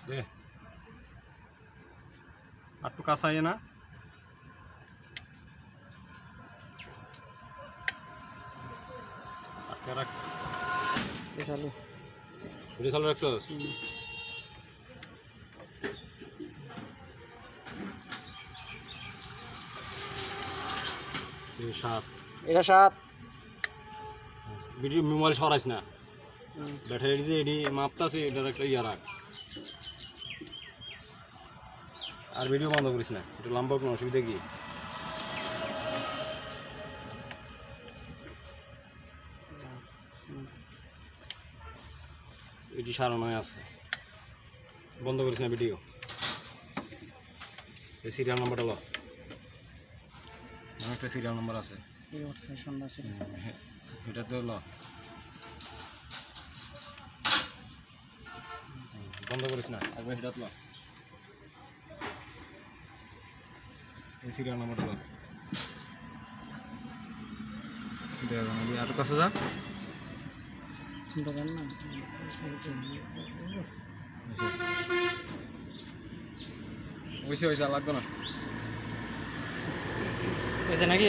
দে আর একটু কাঁচা না রাখ চালু ভিডিও চালু রাখছস সাত এটা 7 ভিডিও মোবাইল সরাইস না ব্যাটারি যে এডি মাপতাছে এটার একটা ইয়া রাখ আর ভিডিও বন্ধ করিস না একটু লম্বা কোনো অসুবিধা কি এটি সারানো আছে বন্ধ করিস না ভিডিও এই সিরিয়াল নাম্বারটা ল একটা সিরিয়াল নাম্বার আছে এটা তো ল বন্ধ করিস না একবার সেটা ল এই সিরিয়াল নাম্বারটা ল আর কাছে যা দোকান না ওইসে লাগতো না নাকি